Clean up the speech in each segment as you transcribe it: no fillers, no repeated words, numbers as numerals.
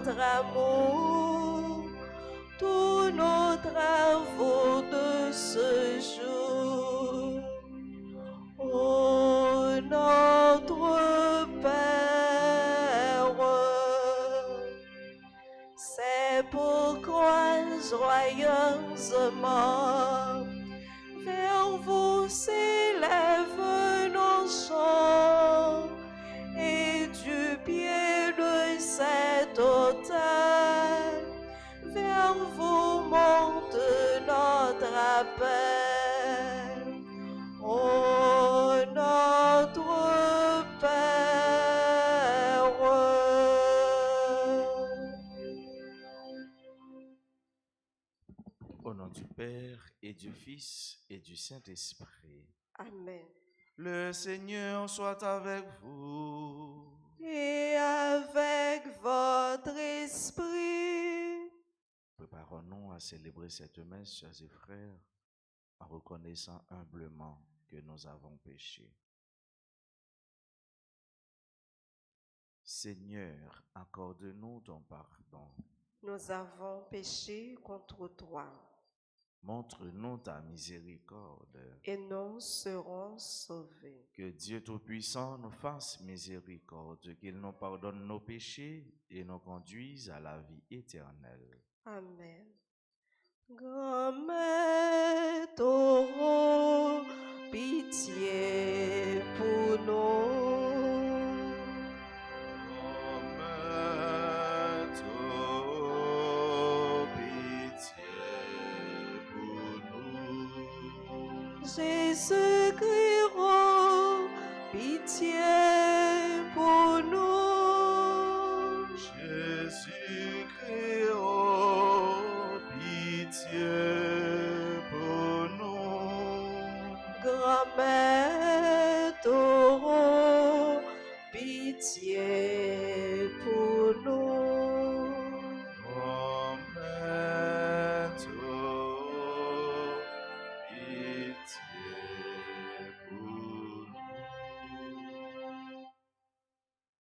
notre amour, tous nos travaux de ce jour. Ô notre Père, c'est pourquoi joyeusement vers vous s'élèvent nos chants, et du pied de cet autel vers vous monte notre appel. Ô notre Père. Au nom du Père et du Fils et du Saint-Esprit. Amen. Le Seigneur soit avec vous. Et avec votre esprit. Préparons-nous à célébrer cette messe, chers et frères, en reconnaissant humblement que nous avons péché. Seigneur, accorde-nous ton pardon. Nous avons péché contre toi. Montre-nous ta miséricorde. Et nous serons sauvés. Que Dieu Tout-Puissant nous fasse miséricorde, qu'il nous pardonne nos péchés et nous conduise à la vie éternelle. Amen. Grand Maître, oh, pitié pour nous. Grand Maître, oh, pitié pour nous. Jésus-Christ, oh, pitié pour nous. Jésus-Christ, oh, pitié pour nous. Grand Maître, oh, pitié pour nous. Grand Maître, oh, pitié pour nous.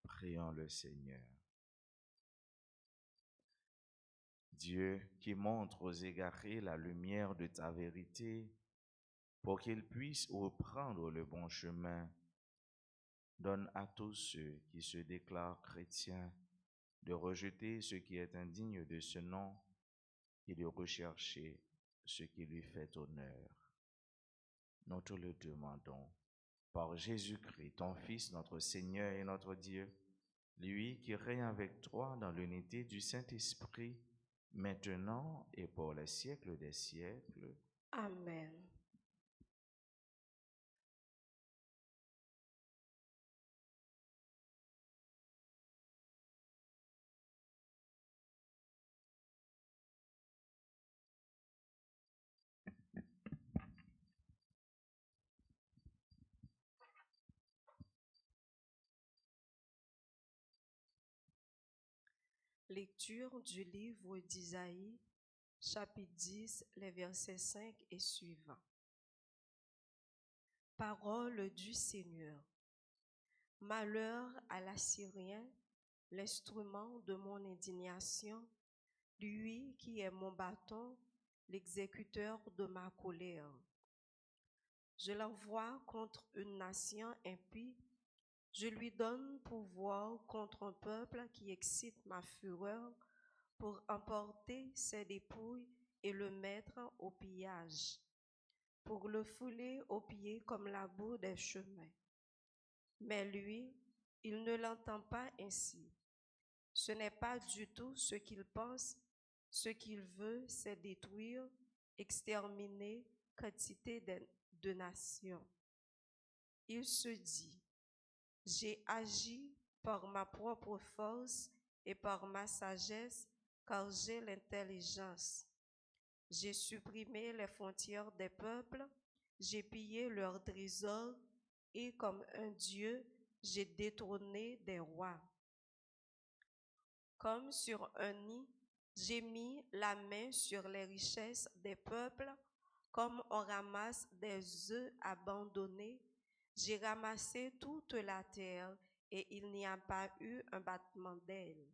Prions le Seigneur. Dieu qui montre aux égarés la lumière de ta vérité pour qu'ils puissent reprendre le bon chemin, donne à tous ceux qui se déclarent chrétiens de rejeter ce qui est indigne de ce nom et de rechercher ce qui lui fait honneur. Nous te le demandons par Jésus-Christ, ton Fils, notre Seigneur et notre Dieu, lui qui règne avec toi dans l'unité du Saint-Esprit, maintenant et pour les siècles des siècles. Amen. Lecture du livre d'Isaïe, chapitre 10, les versets 5 et suivants. Parole du Seigneur. Malheur à l'Assyrien, l'instrument de mon indignation, lui qui est mon bâton, l'exécuteur de ma colère. Je l'envoie contre une nation impie, je lui donne pouvoir contre un peuple qui excite ma fureur pour emporter ses dépouilles et le mettre au pillage, pour le fouler aux pieds comme la boue des chemins. Mais lui, il ne l'entend pas ainsi. Ce n'est pas du tout ce qu'il pense. Ce qu'il veut, c'est détruire, exterminer quantité de nations. Il se dit, j'ai agi par ma propre force et par ma sagesse, car j'ai l'intelligence. J'ai supprimé les frontières des peuples, j'ai pillé leurs trésors, et comme un Dieu, j'ai détrôné des rois. Comme sur un nid, j'ai mis la main sur les richesses des peuples, comme on ramasse des œufs abandonnés. J'ai ramassé toute la terre, et il n'y a pas eu un battement d'ailes.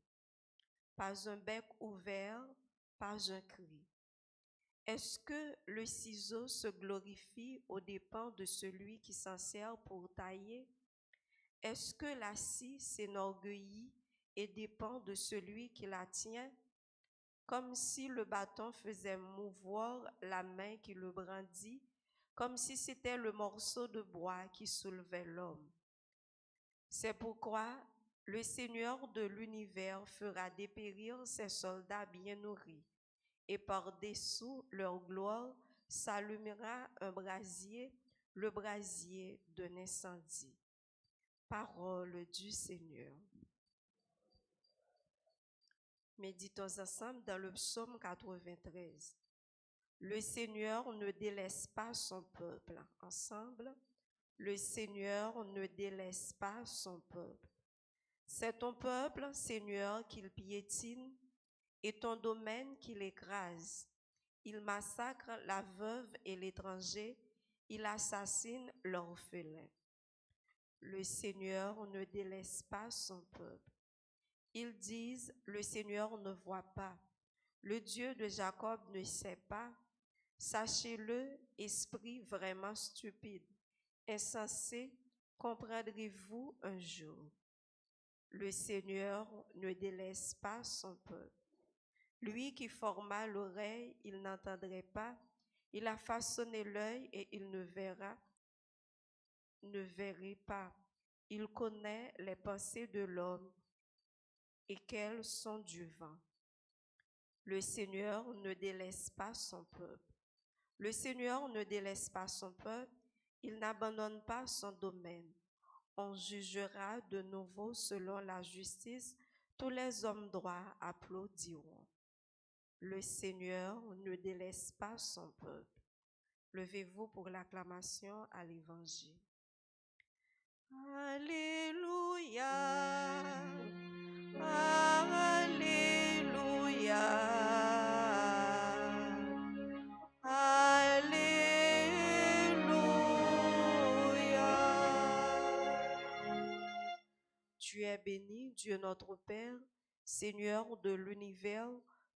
pas un bec ouvert, pas un cri. Est-ce que le ciseau se glorifie aux dépens de celui qui s'en sert pour tailler? Est-ce que la scie s'enorgueillit et dépend de celui qui la tient? Comme si le bâton faisait mouvoir la main qui le brandit, comme si c'était le morceau de bois qui soulevait l'homme. C'est pourquoi le Seigneur de l'univers fera dépérir ses soldats bien nourris, et par-dessous leur gloire s'allumera un brasier, le brasier d'un incendie. Parole du Seigneur. Méditons ensemble dans le psaume 93. Le Seigneur ne délaisse pas son peuple. Ensemble, le Seigneur ne délaisse pas son peuple. C'est ton peuple, Seigneur, qu'il piétine, et ton domaine qu'il écrase. Il massacre la veuve et l'étranger, il assassine l'orphelin. Le Seigneur ne délaisse pas son peuple. Ils disent, le Seigneur ne voit pas, le Dieu de Jacob ne sait pas. Sachez-le, esprit vraiment stupide, insensé, comprendrez-vous un jour. Le Seigneur ne délaisse pas son peuple. Lui qui forma l'oreille, il n'entendrait pas. Il a façonné l'œil et il ne verrait pas. Il connaît les pensées de l'homme et qu'elles sont du vent. Le Seigneur ne délaisse pas son peuple. Le Seigneur ne délaisse pas son peuple. Il n'abandonne pas son domaine. On jugera de nouveau selon la justice. Tous les hommes droits applaudiront. Le Seigneur ne délaisse pas son peuple. Levez-vous pour l'acclamation à l'Évangile. Alléluia, Alléluia, Alléluia. Tu es béni, Dieu notre Père, Seigneur de l'univers,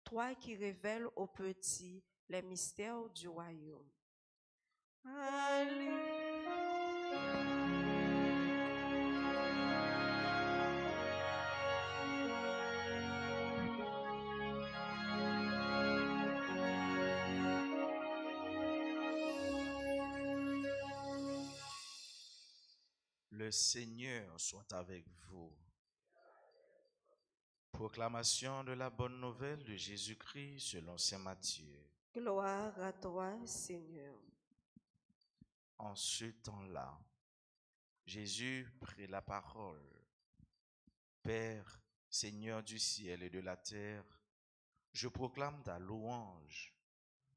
toi qui révèles aux petits les mystères du royaume. Alléluia. Le Seigneur soit avec vous. Proclamation de la bonne nouvelle de Jésus-Christ selon saint Matthieu. Gloire à toi, Seigneur. En ce temps-là, Jésus prit la parole. Père, Seigneur du ciel et de la terre, je proclame ta louange.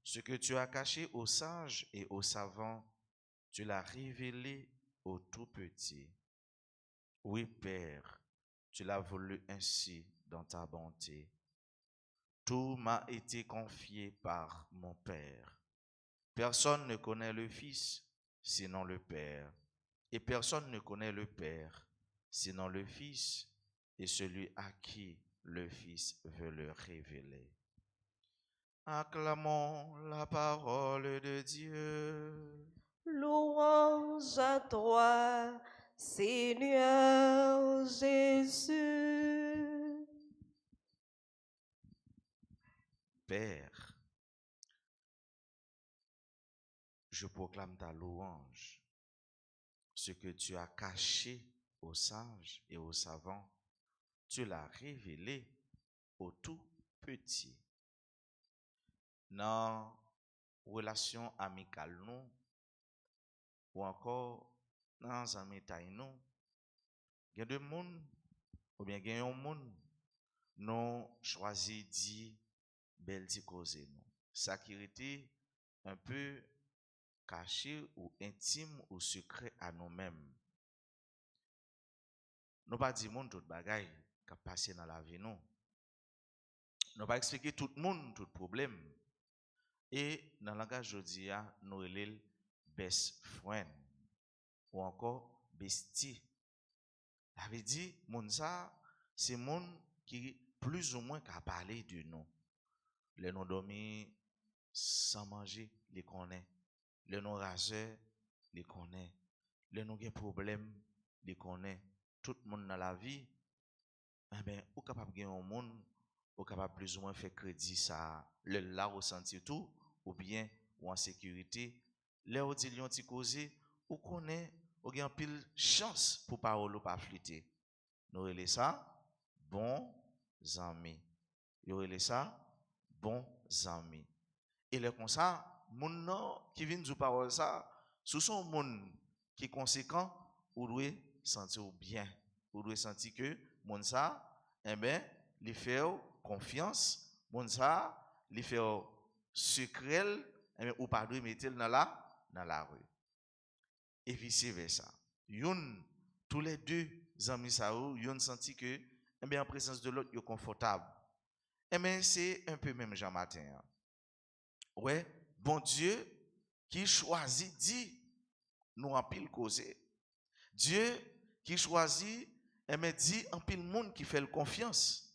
Ce que tu as caché aux sages et aux savants, tu l'as révélé aux tout petits. Oui, Père, tu l'as voulu ainsi dans ta bonté. Tout m'a été confié par mon Père. Personne ne connaît le Fils sinon le Père, et personne ne connaît le Père sinon le Fils et celui à qui le Fils veut le révéler. Acclamons la parole de Dieu. Louange à toi, Seigneur Jésus. Père, je proclame ta louange. Ce que tu as caché aux sages et aux savants, tu l'as révélé aux tout petits. Dans relation amicale nous, ou encore dans un métail nous, il y a des monde, ou bien il y a un monde, nous choisi dit bel di cause nous. Ça qui était un peu caché ou intime ou secret à nous-mêmes. Nous pas dire monde tout bagaille qui a passé dans la vie nous. Nous pas expliquer tout le monde tout problème. Et dans le langage aujourd'hui, nous relève best friend ou encore bestie. Ça veut dire monde ça c'est monde qui plus ou moins qu'à parler de nous. Les non dormis sans manger, les connaît. Les non raseurs, les connaît. Les non gen problème, les connaît. Tout le monde dans la vie, eh ben, ou capable de gagner un monde, ou capable plus ou moins faire crédit ça, le là ressentir tout, ou bien ou en sécurité. Là où dit yon ti causer, ou connaît, ou gen pile chance pour parole ou pas flûter. Nous relais ça, bons amis. Nous relais ça, bons amis. Et le comme ça, moun nan qui vient du parole ça, ce sont moun qui conséquent, ou doit sentir bien, ou doit sentir que moun ça, eh ben, li fait confiance, moun ça, li fait secret, eh ben, ou pas doit mettre dans la rue. Et vice versa. Yon, tous les deux amis ça ou, yon senti que, eh bien, en présence de l'autre, yon confortable. Eh bien, c'est un peu même Jean Matin. Hein. Ouais, bon Dieu qui choisit dit nous en pile causer. Dieu qui choisit et me dit en pile monde qui fait le confiance.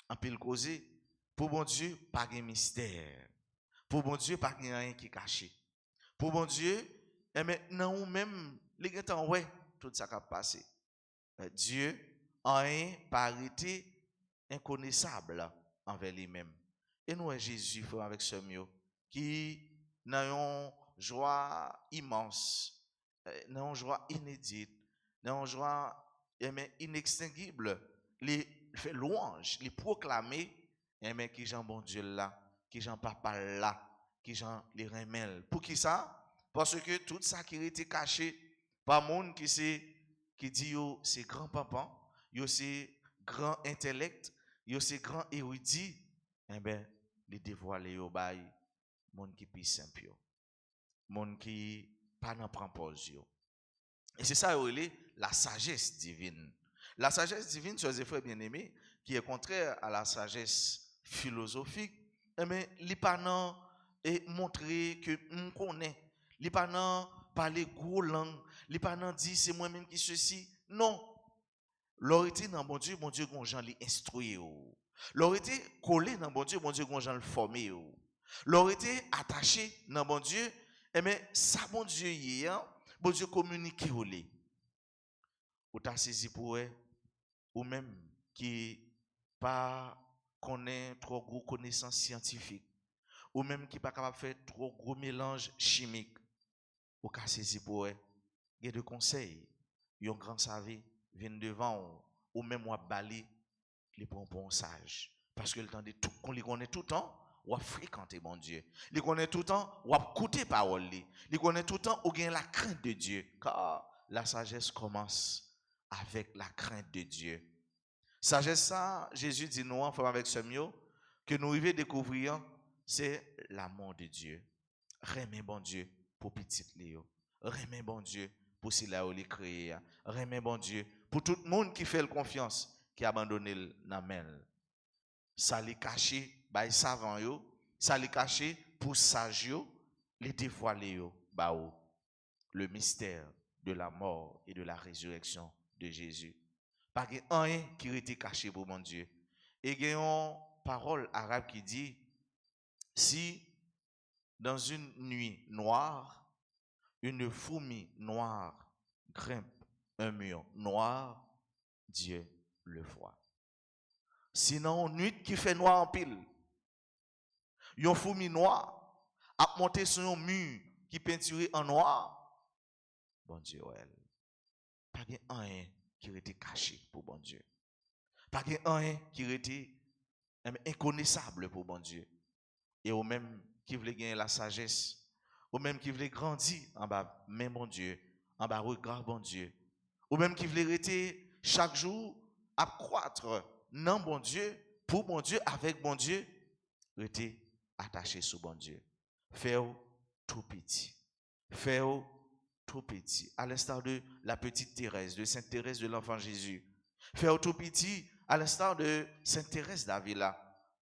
En pile causer. Pour bon Dieu, pas de mystère. Pour bon Dieu, pas de rien qui est caché. Pour bon Dieu, et maintenant ou même les gens ouais, tout ça qui a passé. Dieu a un parité inconnaissable envers lui-même. Et nous, Jésus, frère, avec ce mieux, qui n'a une joie immense, n'a une joie inédite, n'a une joie inextinguible, les fait louange, les proclamer, qui Jean bon Dieu là, qui Jean papa là, qui Jean les remèles. Pour qui ça? Parce que tout ça qui était caché par monde qui dit yo c'est grand papa, yo c'est grand intellect, yo c'est grand érudit, les dévoiler au bail monde qui plus simple yo. Monde qui pas n'en prend pause yo. Et c'est ça la sagesse divine. La sagesse divine, chers et frères bien-aimés, qui est contraire à la sagesse philosophique, li pas nan et montrer que on connaît, li pas nan parler gros langue, li pas nan dit c'est moi-même qui ceci. Non. L'autorité dans bon Dieu gon Jean li instruire. L'autorité collé dans bon Dieu gon Jean le former. L'autorité attaché dans bon Dieu, ça bon Dieu hier, bon Dieu communique ou les. Ou t'a saisi pour eux, ou même qui pas connaît trop gros connaissances scientifiques, ou même qui pas capable de faire trop gros mélange chimique, ou t'a saisi pour eux, il y a de conseils, yon grand savé vient devant ou même ou bali les bonbons sages parce que le temps de tout qu'on les connaît tout le temps ou fréquenter mon Dieu. Il connaît tout le temps ou écouter parole li. Il connaît tout le temps ou gain la crainte de Dieu car la sagesse commence avec la crainte de Dieu. Sagesse ça, Jésus dit nous en avec ce mieux que nous arrivons découvrir c'est l'amour de Dieu. Remet bon Dieu pour petit Léo. Remet bon Dieu pour si là où il créé. Remet bon Dieu pour tout le monde qui fait le confiance, qui abandonne l'amel. Ça li caché by savant yo, ça li caché pour sage yo, les dévoiler yo, ba ou, le mystère de la mort et de la résurrection de Jésus. Pas rien qui était caché pour mon Dieu. Et il y a une parole arabe qui dit si dans une nuit noire, une fourmi noire grimpe un mur noir, Dieu le voit. Sinon, une nuit qui fait noir en pile, une fourmi noire a monté sur un mur qui peinturé en noir, bon Dieu, elle. Pas rien qui était caché pour bon Dieu. Pas rien qui était inconnaissable pour bon Dieu. Et au même qui voulait gagner la sagesse, ou même qui voulait grandir en bas, même bon Dieu, en bas regard bon Dieu, ou même qui voulait rester chaque jour à croître non bon Dieu, pour bon Dieu, avec bon Dieu, rester attaché sur bon Dieu. Faire tout petit. Faire tout petit. À l'instar de la petite Thérèse, de Sainte Thérèse de l'Enfant Jésus. Faire tout petit, à l'instar de Sainte Thérèse d'Avila.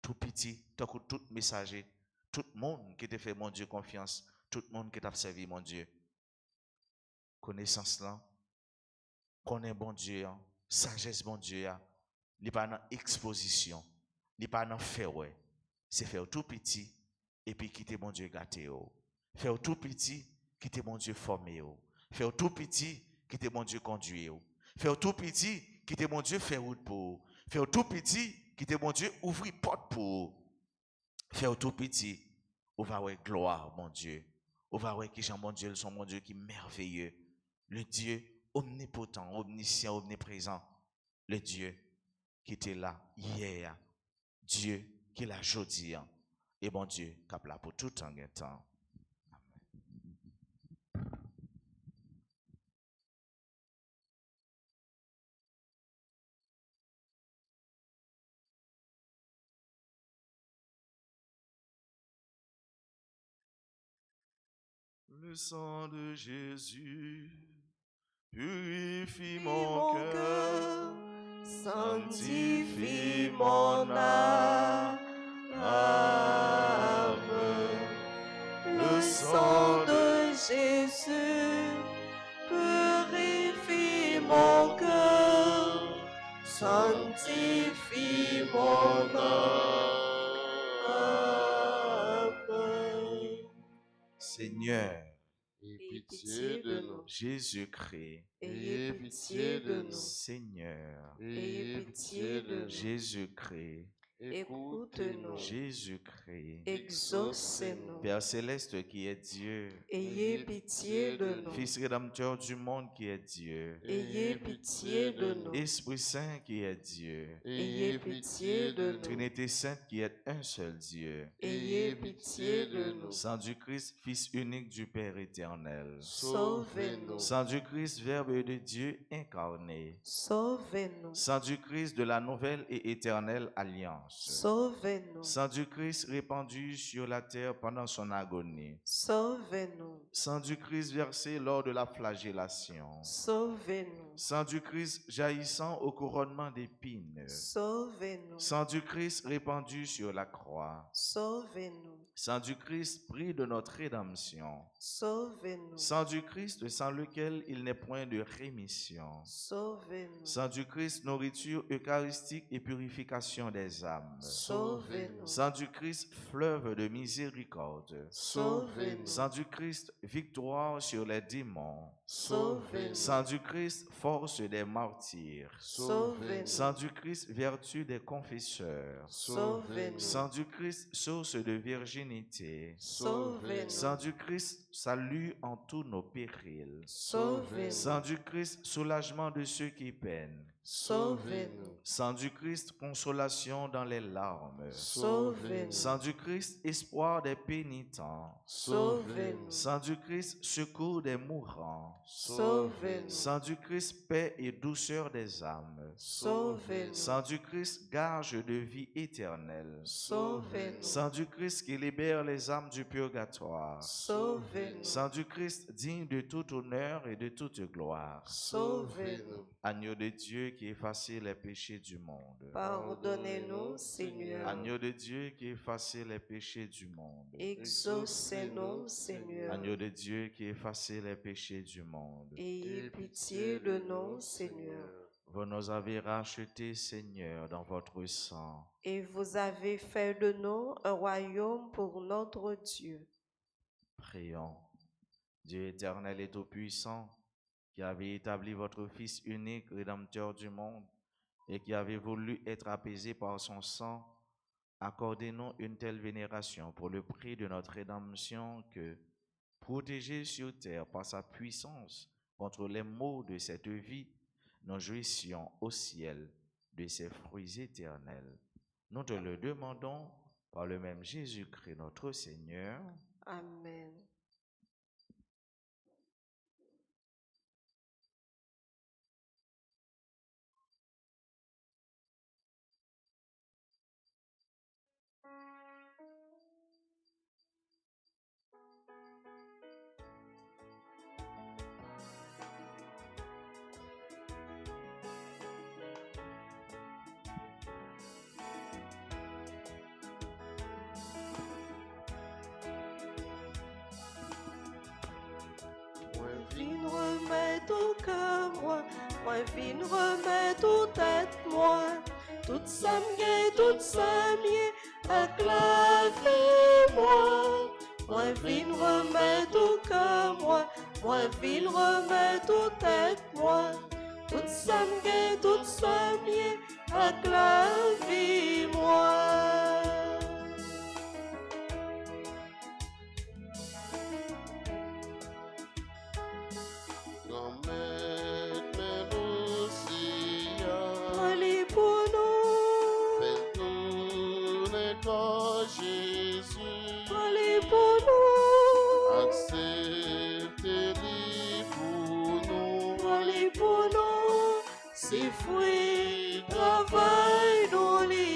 Tout petit, tout messager. Tout le monde qui t'a fait mon Dieu confiance, tout le monde qui t'a servi mon Dieu. Connaissance là, connaît bon Dieu, sagesse bon Dieu, n'est pas dans exposition, n'est pas dans faire ouais. C'est faire tout petit et puis quitter mon Dieu gâté. Faire tout petit, quitter mon Dieu formé. Faire tout petit, quitter mon Dieu conduit. Faire tout petit, quitter mon Dieu faire route pour. Faire tout petit, quitter mon Dieu ouvrir porte pour. Faire tout petit, on va voir gloire, mon Dieu. On va voir qui mon Dieu, son mon Dieu qui est merveilleux. Le Dieu omnipotent, omniscient, omniprésent. Le Dieu qui était là hier. Dieu qui est là aujourd'hui. Et mon Dieu qui est là pour tout temps. Le sang de Jésus purifie mon cœur, sanctifie mon âme. Le sang de Jésus purifie mon cœur, sanctifie mon âme. Seigneur, Ayez pitié de nous. Jésus-Christ, Ayez pitié de nous. Seigneur, Ayez pitié de nous. Jésus-Christ, Écoute-nous. Jésus-Christ, Exaucez-nous. Père céleste qui est Dieu, Ayez pitié de nous. Fils rédempteur du monde qui est Dieu, Ayez pitié de nous. Esprit Saint qui est Dieu, Ayez pitié de nous. Trinité Sainte qui est un seul Dieu, Ayez pitié de nous. Sang du Christ, Fils unique du Père éternel, Sauvez-nous. Sang du Christ, Verbe de Dieu incarné, Sauvez-nous. Sang du Christ de la nouvelle et éternelle alliance, Sauvez-nous. Sang du Christ répandu sur la terre pendant son agonie, Sauvez-nous. Sang du Christ versé lors de la flagellation, Sauvez-nous. Sang du Christ jaillissant au couronnement d'épines, Sauvez-nous. Sang du Christ répandu sur la croix, Sauvez-nous. Sang du Christ prix de notre rédemption, Sauvez-nous. Sang du Christ sans lequel il n'est point de rémission, Sauvez-nous. Sang du Christ nourriture eucharistique et purification des âmes, Sauvez-nous. Sang du Christ fleuve de miséricorde, Sauvez-nous. Sang du Christ victoire sur les démons, Sauvez-nous. Sang du Christ force des martyrs, Sauvez-nous. Sang du Christ vertu des confesseurs, Sauvez-nous. Sang du Christ source de virginité, Sauvez-nous. Sang du Christ salut en tous nos périls, Sauvez-nous. Sang du Christ soulagement de ceux qui peinent, Sauvez-nous. Sang du Christ consolation dans les larmes, Sauvez-nous. Sang du Christ espoir des pénitents, Sauvez-nous. Sang du Christ secours des mourants, Sauvez-nous. Sang du Christ paix et douceur des âmes, Sauvez-nous. Sang du Christ gage de vie éternelle, Sauvez-nous. Sang du Christ qui libère les âmes du purgatoire, Sauvez-nous. Sang du Christ digne de tout honneur et de toute gloire, Sauvez-nous. Agneau de Dieu qui effacez les péchés du monde, Pardonnez-nous, Seigneur. Agneau de Dieu qui effacez les péchés du monde, Exaucez-nous, Seigneur. Agneau de Dieu qui effacez les péchés du monde. Ayez pitié de nous, Seigneur. Vous nous avez rachetés, Seigneur, dans votre sang. Et vous avez fait de nous un royaume pour notre Dieu. Prions. Dieu éternel et tout-puissant, qui avez établi votre Fils unique, rédempteur du monde, et qui avez voulu être apaisé par son sang, accordez-nous une telle vénération pour le prix de notre rédemption que, protégés sur terre par sa puissance contre les maux de cette vie, nous jouissions au ciel de ses fruits éternels. Nous te le demandons par le même Jésus-Christ notre Seigneur. Amen. Vine remettre au cœur moi, vine remettre au tête moi, Toute ça m'y acclavez-moi. Moi vin remettre au cœur, moi vin remettre au tête, moi. Toute ça m'y acclavez-moi. Allez pour nous, Fais tourner toi, Jésus. allez pour nous, Acceptez-les pour nous. allez pour nous. Ces fruits travaillent nos liens.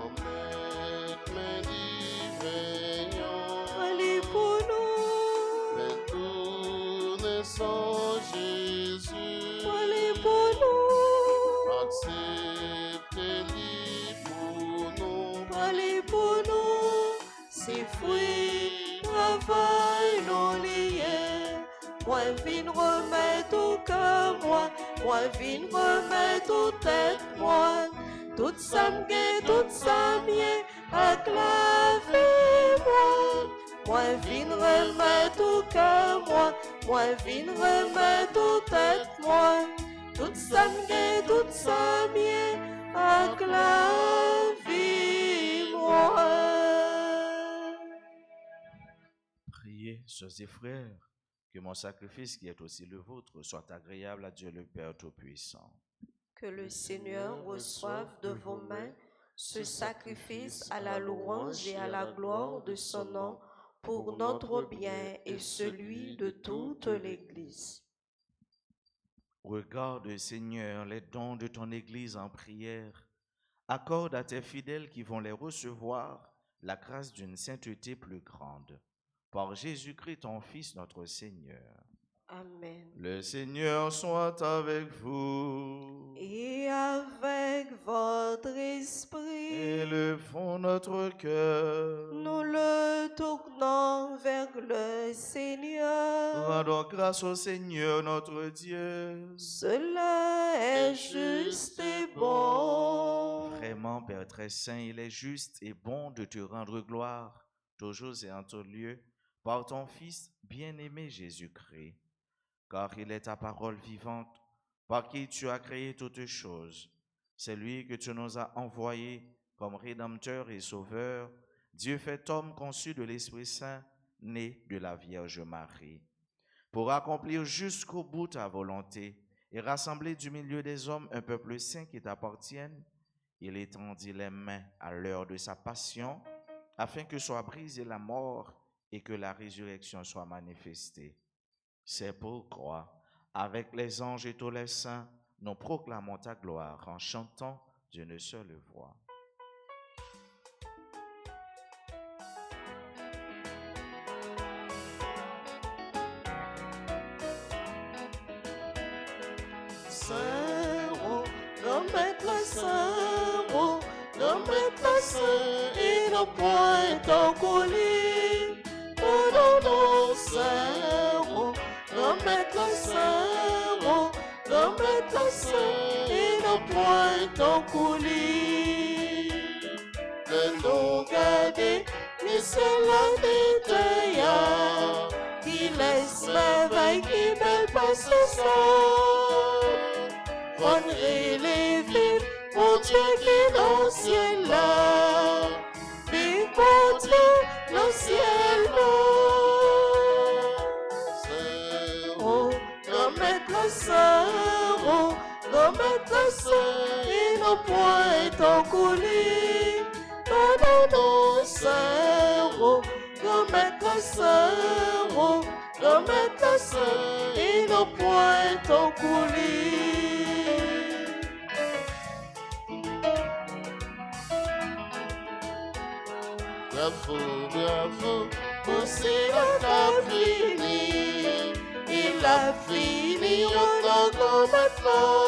Remettre mes divins. Allez pour nous, Fais tourner sans Jésus. allez pour nous, Acceptez-les pour nous. allez pour nous. Ces fruits travaillent nos liens. Moi vin remettre au cœur, moi vin remettre au tête, moi. Tout ça m'y acclavez-moi. Moi vin remettre au cœur, moi vin remettre au tête, moi. Tout ça m'y acclavez-moi. Priez, sœurs et frères, que mon sacrifice qui est aussi le vôtre soit agréable à Dieu le Père Tout-Puissant. Que le Seigneur reçoive de vos mains ce sacrifice à la louange et à la gloire de son nom pour notre bien et celui de toute l'Église. Regarde, Seigneur, les dons de ton Église en prière. Accorde à tes fidèles qui vont les recevoir la grâce d'une sainteté plus grande. Par Jésus-Christ, ton Fils, notre Seigneur. Amen. Le Seigneur soit avec vous. Et avec votre esprit, Élevons notre cœur. nous le tournons vers le Seigneur. Rendons grâce au Seigneur notre Dieu. Cela est juste et bon. Vraiment, Père très saint, il est juste et bon de te rendre gloire, toujours et en tout lieu, par ton Fils bien-aimé Jésus-Christ. Car il est ta parole vivante, par qui tu as créé toutes choses. C'est lui que tu nous as envoyé comme Rédempteur et Sauveur, Dieu fait homme conçu de l'Esprit Saint, né de la Vierge Marie, pour accomplir jusqu'au bout ta volonté et rassembler du milieu des hommes un peuple saint qui t'appartienne. Il étendit les mains à l'heure de sa passion, afin que soit brisée la mort et que la résurrection soit manifestée. C'est pourquoi, avec les anges et tous les saints, nous proclamons ta gloire en chantant d'une seule voix. Saint-Roi, grand maître Saint-Roi, grand maître Saint, et nos points en colis. Oh non, non, Saint-Roi, grand maître Saint-Roi, grand maître Saint, et nos points en colis. Que nous garder, mais c'est la détaillade, qui laisse merveille, qui belle possession. Honorer les vies, mon Dieu qui est dans le ciel là, vive mon Dieu dans le ciel là. Oh, grand maître saint, oh, grand maître saint, et nos points en colis. Non, non, non, saint, oh, grand maître saint, oh, grand maître saint, et nos points en colis. Bravo, bravo, Pour Seigneur a fini, il a fini, on a comme maintenant.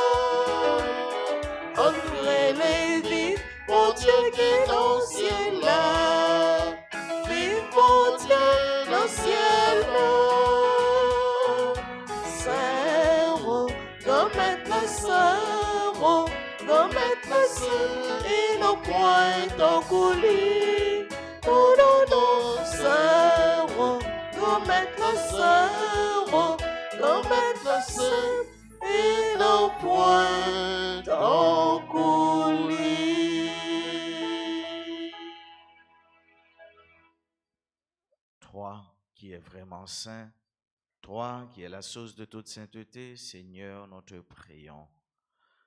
Honorer les vies, mon Dieu Dieu qui est dans le ciel là, vive mon Dieu dans le ciel là. Saint-Roi, remettre le Saint-Roi, remettre le Saint, et nos points en coulis. Non, non, non, Saint-Roi, remettre le Saint-Roi, remettre le Saint, et nos points en coulis. Toi qui es vraiment saint, toi qui es la source de toute sainteté, Seigneur, nous te prions.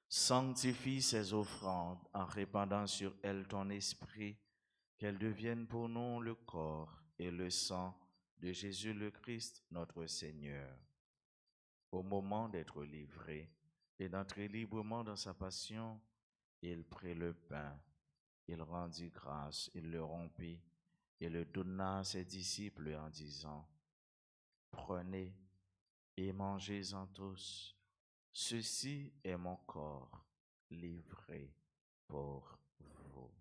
Sanctifie ces offrandes en répandant sur elles ton esprit, qu'elles deviennent pour nous le corps et le sang de Jésus le Christ, notre Seigneur. Au moment d'être livré et d'entrer librement dans sa passion, il prit le pain, il rendit grâce, il le rompit et le donna à ses disciples en disant: Prenez et mangez-en tous. Ceci est mon corps livré pour vous.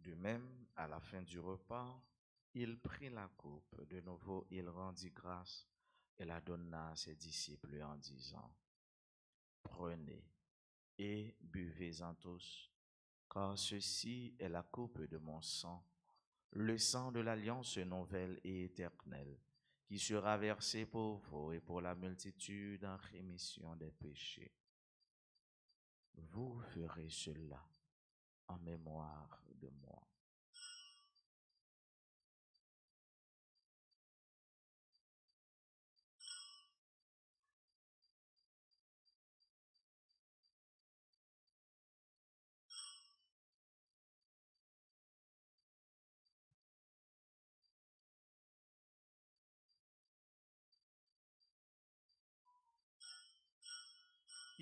De même, à la fin du repas, il prit la coupe. De nouveau, il rendit grâce et la donna à ses disciples en disant: Prenez et buvez-en tous, car ceci est la coupe de mon sang, le sang de l'alliance nouvelle et éternelle, qui sera versé pour vous et pour la multitude en rémission des péchés. Vous ferez cela en mémoire de moi.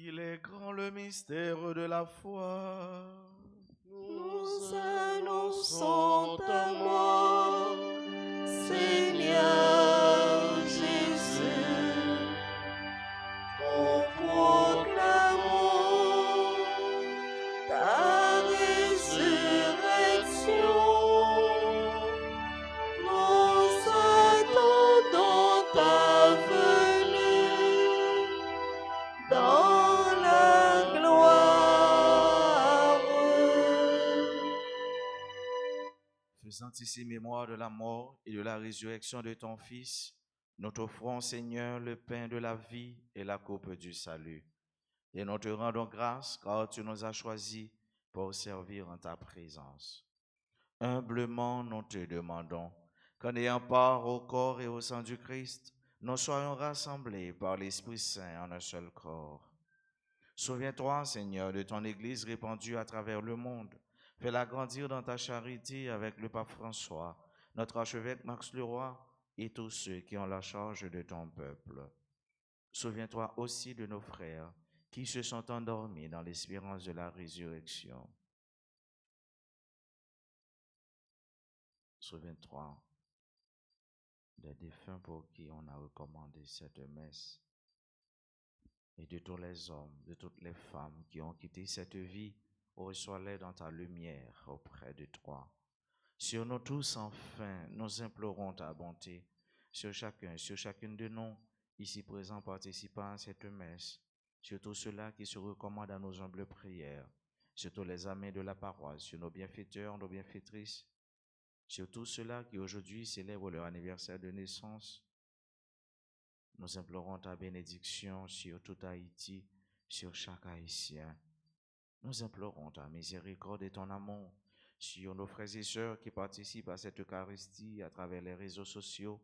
Il est grand le mystère de la foi. Nous annonçons ta mort, Seigneur Jésus. Nous proclamons ta résurrection. Nous attendons ta venue dans la gloire. Faisant ici mémoire de la mort et de la résurrection de ton Fils, nous t'offrons, Seigneur, le pain de la vie et la coupe du salut. Et nous te rendons grâce car tu nous as choisis pour servir en ta présence. Humblement, nous te demandons qu'en ayant part au corps et au sang du Christ, nous soyons rassemblés par l'Esprit Saint en un seul corps. Souviens-toi, Seigneur, de ton Église répandue à travers le monde. Fais-la grandir dans ta charité avec le pape François, notre archevêque Max Leroy et tous ceux qui ont la charge de ton peuple. Souviens-toi aussi de nos frères qui se sont endormis dans l'espérance de la résurrection. Souviens-toi des défunts pour qui on a recommandé cette messe et de tous les hommes, de toutes les femmes qui ont quitté cette vie. Reçois-les dans ta lumière auprès de toi. Sur nous tous, enfin, nous implorons ta bonté. Sur chacun, sur chacune de nous, ici présents participant à cette messe. Sur tous ceux-là qui se recommandent à nos humbles prières. Sur tous les amis de la paroisse, sur nos bienfaiteurs, nos bienfaitrices. Sur tous ceux-là qui aujourd'hui célèbrent leur anniversaire de naissance. Nous implorons ta bénédiction sur tout Haïti, sur chaque Haïtien. Nous implorons ta miséricorde et ton amour sur nos frères et sœurs qui participent à cette Eucharistie à travers les réseaux sociaux,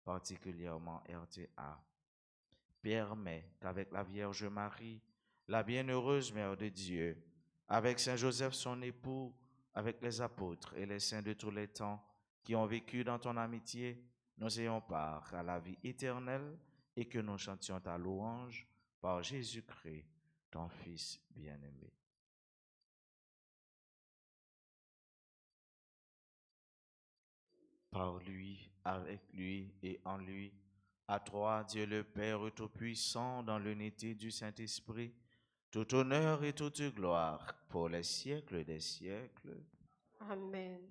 particulièrement RTA. Permets qu'avec la Vierge Marie, la bienheureuse Mère de Dieu, avec Saint Joseph son époux, avec les apôtres et les saints de tous les temps qui ont vécu dans ton amitié, nous ayons part à la vie éternelle et que nous chantions ta louange par Jésus-Christ, ton Fils bien-aimé. Par lui, avec lui et en lui, à toi, Dieu le Père Tout-Puissant, dans l'unité du Saint-Esprit, tout honneur et toute gloire pour les siècles des siècles. Amen.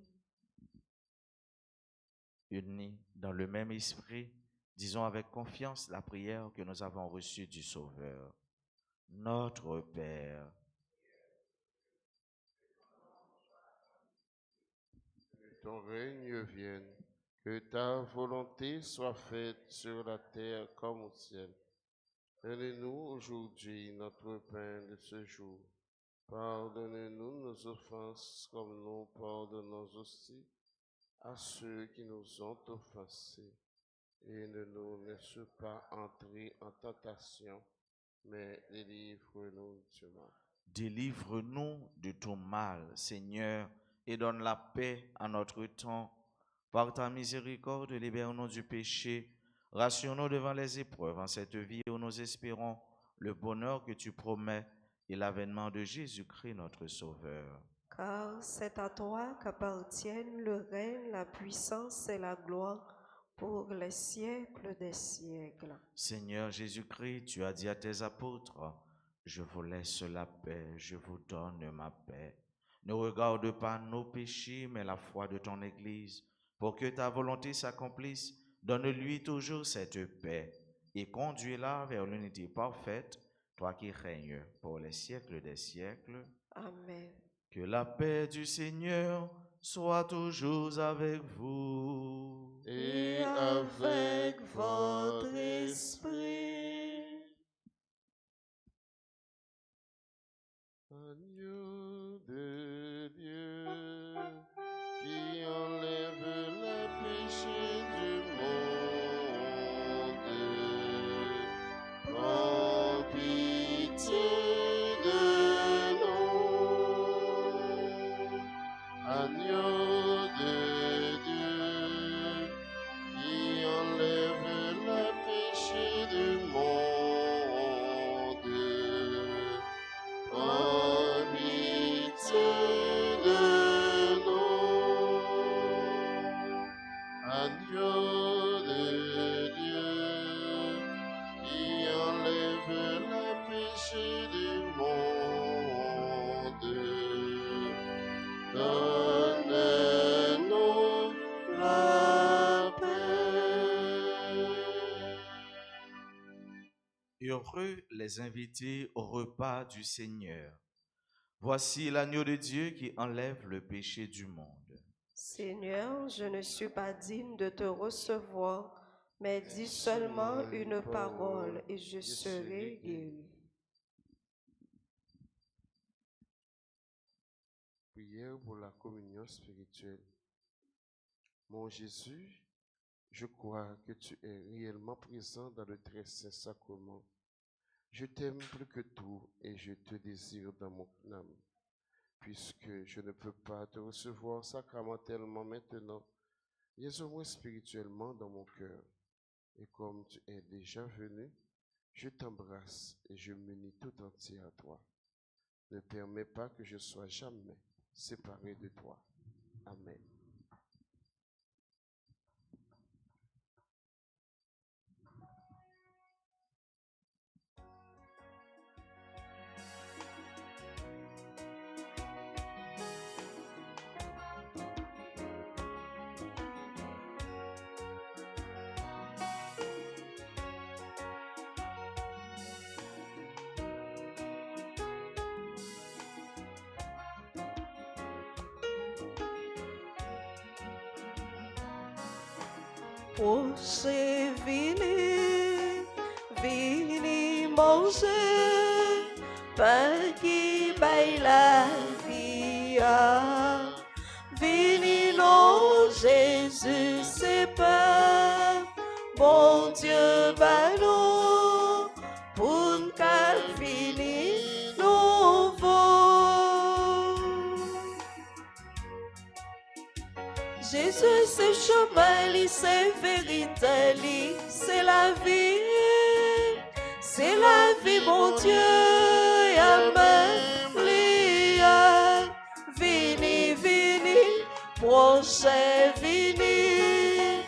Unis dans le même esprit, disons avec confiance la prière que nous avons reçue du Sauveur. Notre Père, que ton règne vienne, que ta volonté soit faite sur la terre comme au ciel. Donne-nous aujourd'hui notre pain de ce jour. Pardonne-nous nos offenses comme nous pardonnons aussi à ceux qui nous ont offensés. Et ne nous laisse pas entrer en tentation, mais délivre-nous du mal. délivre-nous de tout mal, Seigneur, et donne la paix à notre temps. Par ta miséricorde, libère-nous du péché. Rassure-nous devant les épreuves en cette vie où nous espérons le bonheur que tu promets et l'avènement de Jésus-Christ, notre Sauveur. Car c'est à toi qu'appartiennent le règne, la puissance et la gloire pour les siècles des siècles. Seigneur Jésus-Christ, tu as dit à tes apôtres, je vous laisse la paix, je vous donne ma paix. Ne regarde pas nos péchés, mais la foi de ton Église. Pour que ta volonté s'accomplisse, donne-lui toujours cette paix et conduis-la vers l'unité parfaite, toi qui règnes pour les siècles des siècles. Amen. Que la paix du Seigneur soit toujours avec vous. Et avec votre esprit. Agneau de Dieu, qui enlève les péchés du monde, prends pitié de nous. Agneau de Dieu, qui enlève les péchés du monde, prends pitié de nous. Agneau de Dieu, qui enlève les péchés du monde, donne-nous la paix. Heureux les invités au repas du Seigneur. Voici l'agneau de Dieu qui enlève le péché du monde. Seigneur, je ne suis pas digne de te recevoir, mais dis seulement une parole et je serai guéri. Prière pour la communion spirituelle. Mon Jésus, je crois que tu es réellement présent dans le très saint sacrement. Je t'aime plus que tout et je te désire dans mon âme. Puisque je ne peux pas te recevoir sacramentellement maintenant, viens au moins spirituellement dans mon cœur. Et comme tu es déjà venu, je t'embrasse et je m'unis tout entier à toi. Ne permets pas que je sois jamais séparé de toi. Amen. Você vini manger, pagi baila via, vini non Jésus c'est pas, bon Dieu ballon, pour qu'elle finisse nouveau. Jésus, c'est chemin, li, c'est vérité, li, c'est la vie. C'est la vie, mon Dieu, amen, li, vini, vini, prochain, vini,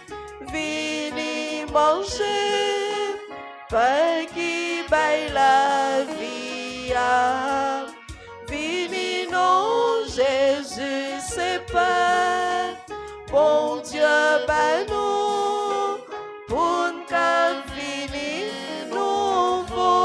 vini, manger, pain qui baille la vie, vini, non, Jésus, c'est pas, bon Dieu, ben nous, pour qu'un vini nouveau.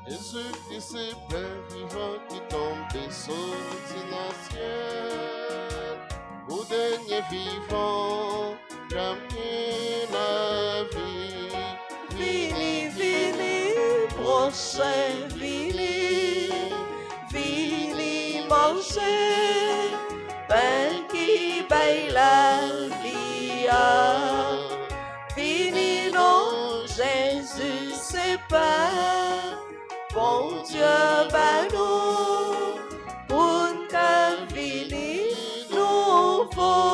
Jésus-Christ est pain vivant qui tombe des ciel. Au dernier vivant, jamais la vie. Vini, vini, prochain, vini, vini, manger, pain qui baille la vie. Vini, non, Jésus, c'est pas, bon Dieu, ben nous, pour qu'un vini nouveau.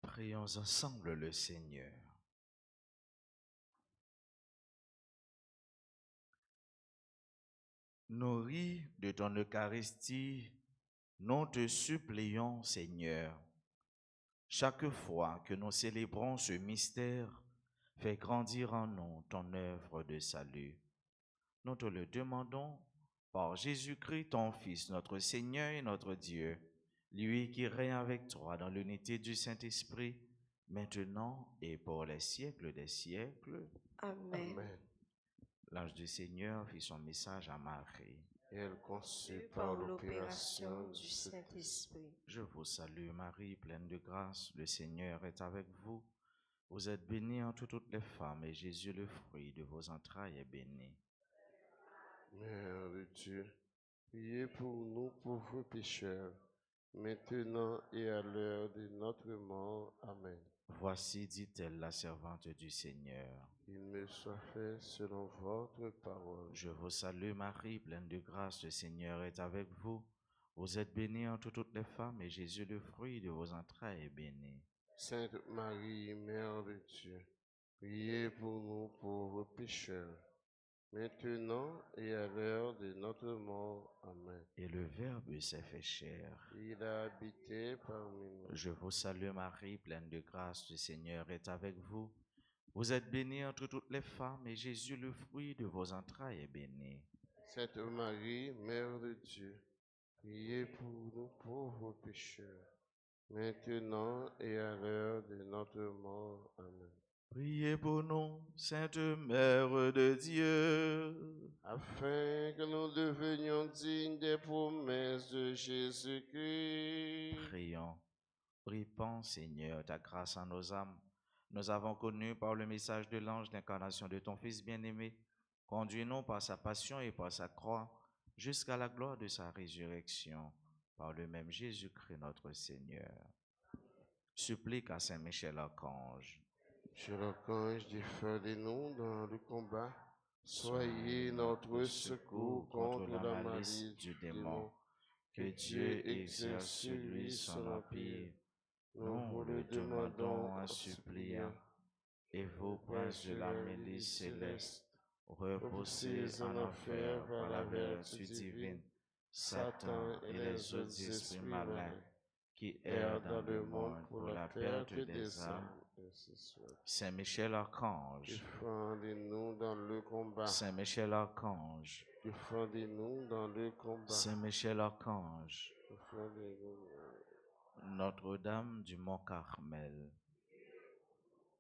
Prions ensemble le Seigneur. Nourris de ton Eucharistie, nous te supplions, Seigneur. Chaque fois que nous célébrons ce mystère, fais grandir en nous ton œuvre de salut. Nous te le demandons par Jésus-Christ, ton Fils, notre Seigneur et notre Dieu, lui qui règne avec toi dans l'unité du Saint-Esprit, maintenant et pour les siècles des siècles. Amen. Amen. L'ange du Seigneur fit son message à Marie. Et elle conçut Par par l'opération l'opération du Saint-Esprit. Je vous salue Marie, pleine de grâce, le Seigneur est avec vous. Vous êtes bénie entre toutes les femmes et Jésus, le fruit de vos entrailles, est béni. Mère de Dieu, priez pour nous pauvres pécheurs, maintenant et à l'heure de notre mort. Amen. Voici, dit-elle, la servante du Seigneur. Il me soit fait selon votre parole. Je vous salue Marie, pleine de grâce, le Seigneur est avec vous. Vous êtes bénie entre toutes les femmes et Jésus, le fruit de vos entrailles, est béni. Sainte Marie, Mère de Dieu, priez pour nous pauvres pécheurs, maintenant et à l'heure de notre mort. Amen. Et le Verbe s'est fait chair. Il a habité parmi nous. Je vous salue Marie, pleine de grâce, le Seigneur est avec vous. Vous êtes bénie entre toutes les femmes et Jésus, le fruit de vos entrailles, est béni. Sainte Marie, Mère de Dieu, priez pour nous pauvres pécheurs, maintenant et à l'heure de notre mort. Amen. Priez pour nous, Sainte Mère de Dieu, Afin que nous devenions dignes des promesses de Jésus-Christ. prions. Répands, Seigneur, ta grâce en nos âmes. Nous avons connu par le message de l'ange l'incarnation de ton Fils bien-aimé. Conduis-nous par sa passion et par sa croix jusqu'à la gloire de sa résurrection, par le même Jésus-Christ notre Seigneur. Supplique à Saint Michel Archange. Sur l'archange, défendez-nous dans le combat. Soyez notre secours contre la malice du démon. Que Dieu exerce sur lui son empire. Nous vous le demandons en suppliant. Et vous, princes de la milice céleste, reposez en enfer par la vertu divine, Satan et les autres esprits malins qui errent dans le monde pour la perte des âmes, Ainsi soit. Saint Michel Archange, Défendez-nous dans le combat. Saint Michel Archange, Défendez-nous dans le combat. Saint Michel Archange, Défendez-nous. Notre-Dame du Mont Carmel,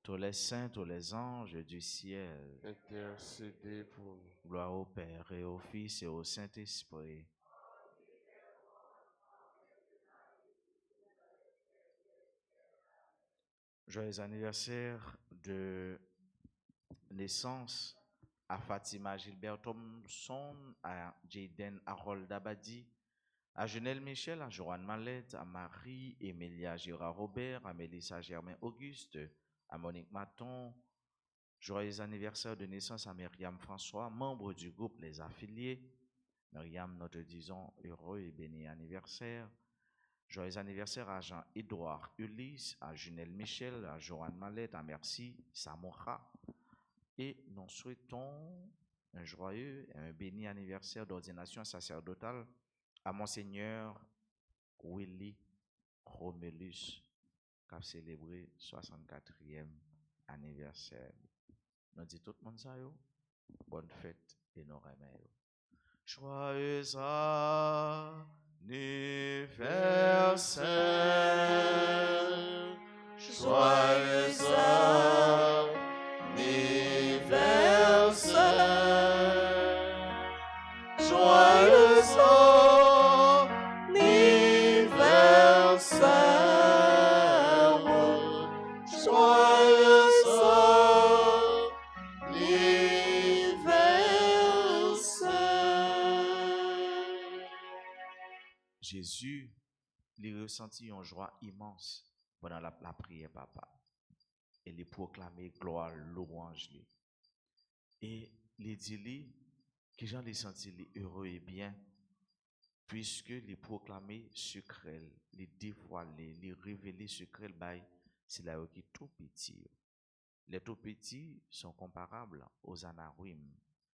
tous les saints, tous les anges du ciel, Intercédez pour nous. gloire au Père et au Fils et au Saint-Esprit. Joyeux anniversaire de naissance à Fatima Gilbert Thompson, à Jaden Harold Abadi, à Genel Michel, à Joanne Mallette, à Marie Emilia Gérard Robert, à Mélissa Germain Auguste, à Monique Maton. Joyeux anniversaire de naissance à Myriam François, membre du groupe Les Affiliés. Myriam, nous te disons heureux et béni anniversaire. Joyeux anniversaire à Jean-Édouard Ulysse, à Junel Michel, à Joanne Mallette, à Merci Samora. Et nous souhaitons un joyeux et un béni anniversaire d'ordination sacerdotale à Monseigneur Willy Romulus, qui a célébré 64e anniversaire. Nous disons tout le monde ça, bonne fête et nous remercions. Joyeux anniversaire, Joyeux anniversaire, joyeux anniversaire, joyeux anniversaire. Jésus, il ressentit une joie immense pendant la prière, papa. Et il proclamait gloire, louange. Et il dit que Jean les sentit heureux et bien, puisque il proclamait secret, il dévoilait, il révélait secret, c'est là qui tout petit. Les tout petits sont comparables aux anarim,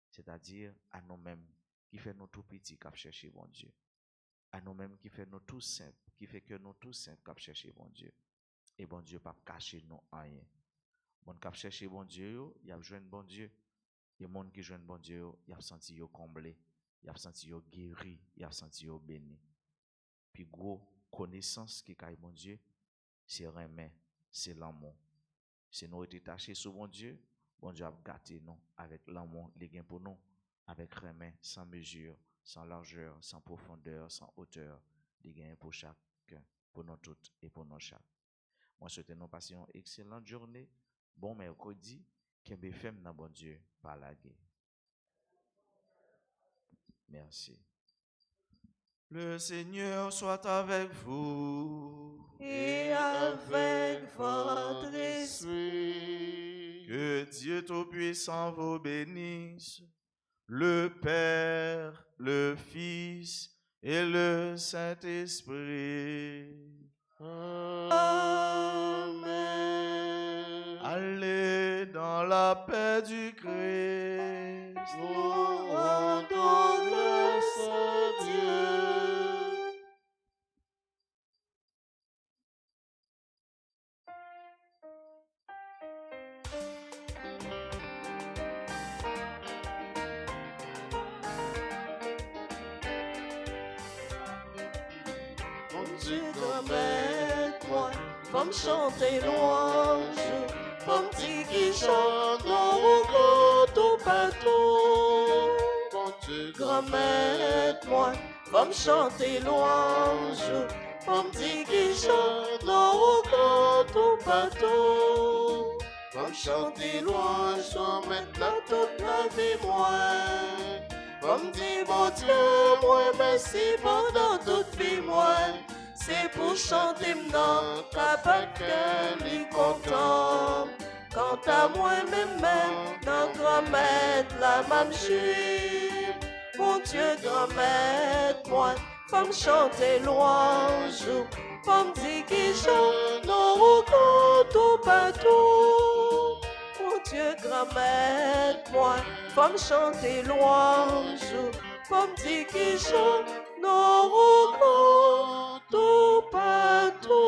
c'est-à-dire à nous-mêmes qui fait nous tout petits qui chercher bon Dieu. À nous-mêmes qui fait nous tout simples, qui fait que nous tout simples qui chercher bon Dieu. Et bon Dieu pas cacher nous rien. Bon qui chercher bon Dieu, il a besoin de bon Dieu. Et monde qui joue bon Dieu, il a senti yo comblé, il a senti yo guéri, il a senti yo béni. Puis gros connaissance qui caille bon Dieu, c'est remet, c'est l'amour. Si nous étions attachés sur bon Dieu a gâté nous avec l'amour, les gains pour nous, avec remet, sans mesure, sans largeur, sans profondeur, sans hauteur, les gains pour chacun, pour nous toutes et pour nous chaque. Moi, souhaite nous passer une excellente journée, bon mercredi, qu'un femme dans bon Dieu par la guerre. Merci. Le Seigneur soit avec vous. Et avec votre esprit. Que Dieu Tout-Puissant vous bénisse, le Père, le Fils et le Saint-Esprit. Amen. Allez dans la paix du Christ. Nous rendons grâce à Dieu. Mon Dieu, moi, va me chanter louange, va me dire qu'il chante dans mon corps au bateau. Mon Dieu, grand-mère, moi, va me chanter louange, va me dire qu'il chante dans mon corps au bateau. Va me chanter louange, maintenant toute la vie, moi. Va me dire, mon Dieu, moi, merci pendant toute vie, moi. C'est pour chanter m'dans, capable qu'elle est content. Quant à moi-même, dans grand-mère, la même chute. Mon Dieu, grand-mère, moi, va me chanter louange. Va me dire qu'il chante dans le tout partout. Mon Dieu, grand-mère, moi, va me chanter louange. Va me dire qu'il chante dans le tout partout.